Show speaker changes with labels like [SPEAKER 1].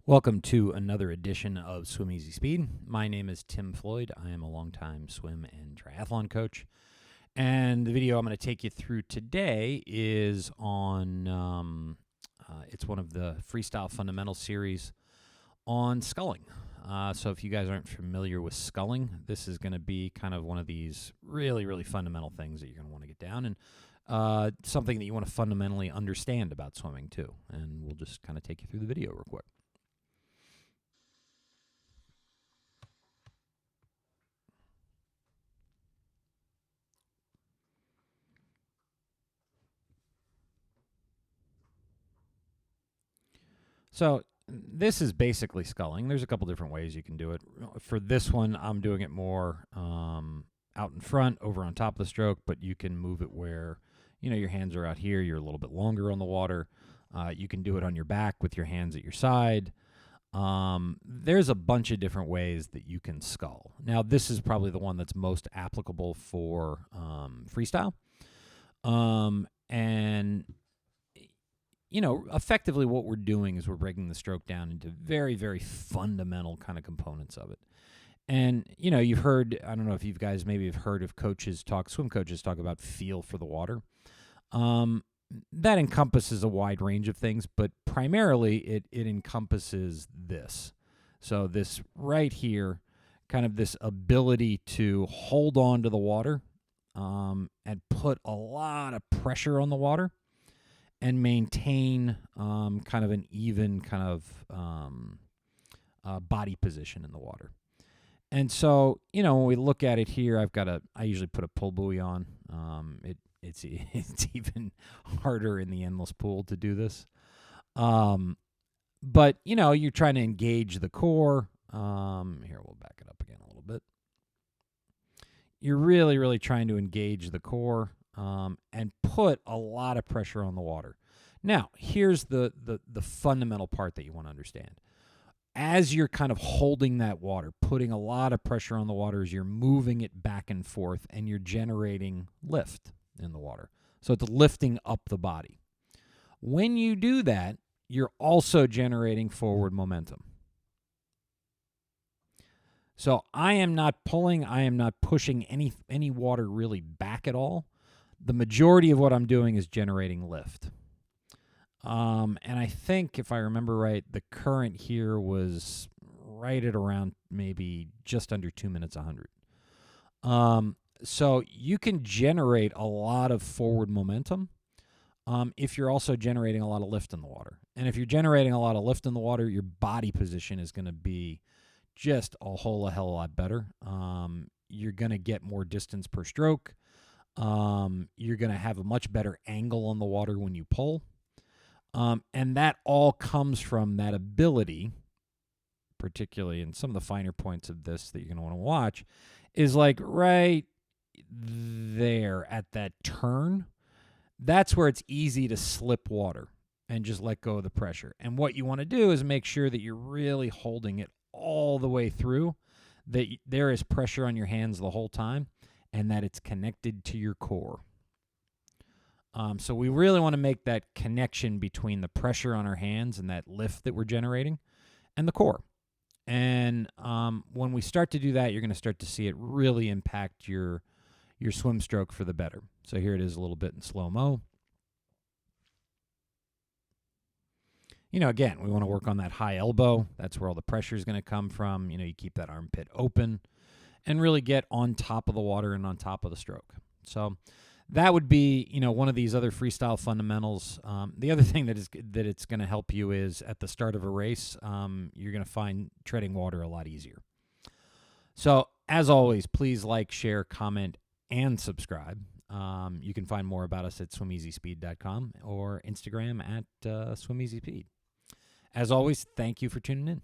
[SPEAKER 1] Welcome to another edition of Swim Easy Speed. My name is Tim Floyd. I am a longtime swim and triathlon coach. And the video I'm going to take you through today is on, it's one of the Freestyle Fundamentals series on sculling. So if you guys aren't familiar with sculling, this is going to be kind of one of these really, really fundamental things that you're going to want to get down and something that you want to fundamentally understand about swimming too. And we'll just kind of take you through the video real quick. So this is basically sculling. There's a couple different ways you can do it. For this one, I'm doing it more out in front, over on top of the stroke, but you can move it where, you know, your hands are out here, you're a little bit longer on the water. You can do it on your back with your hands at your side. There's a bunch of different ways that you can scull. Now, this is probably the one that's most applicable for freestyle. And you know, effectively what we're doing is we're breaking the stroke down into very, very fundamental kind of components of it. And, you know, you've heard, I don't know if you guys maybe have heard of swim coaches talk about feel for the water. That encompasses a wide range of things, but primarily it encompasses this. So this right here, kind of this ability to hold on to the water and put a lot of pressure on the water and maintain kind of an even kind of body position in the water. And so, you know, when we look at it here, I usually put a pull buoy on. It's even harder in the endless pool to do this. But, you know, you're trying to engage the core. Here, we'll back it up again a little bit. You're really, really trying to engage the core. And put a lot of pressure on the water. Now, here's the fundamental part that you want to understand. As you're kind of holding that water, putting a lot of pressure on the water as you're moving it back and forth, and you're generating lift in the water. So it's lifting up the body. When you do that, you're also generating forward momentum. So I am not pulling, I am not pushing any water really back at all. The majority of what I'm doing is generating lift. And I think, if I remember right, the current here was right at around maybe just under 2 minutes 100. So you can generate a lot of forward momentum if you're also generating a lot of lift in the water. And if you're generating a lot of lift in the water, your body position is going to be just a whole hell of a lot better. You're going to get more distance per stroke. You're going to have a much better angle on the water when you pull. And that all comes from that ability, particularly in some of the finer points of this that you're going to want to watch, is like right there at that turn. That's where it's easy to slip water and just let go of the pressure. And what you want to do is make sure that you're really holding it all the way through, that there is pressure on your hands the whole time, and that it's connected to your core. So we really want to make that connection between the pressure on our hands and that lift that we're generating and the core. And when we start to do that, you're going to start to see it really impact your swim stroke for the better. So here it is a little bit in slow-mo. You know, again, we want to work on that high elbow. That's where all the pressure is going to come from. You know, you keep that armpit open and really get on top of the water and on top of the stroke. So that would be, you know, one of these other freestyle fundamentals. The other thing that it's going to help you is at the start of a race, you're going to find treading water a lot easier. So as always, please like, share, comment, and subscribe. You can find more about us at swimeasyspeed.com or Instagram at swimeasyspeed. As always, thank you for tuning in.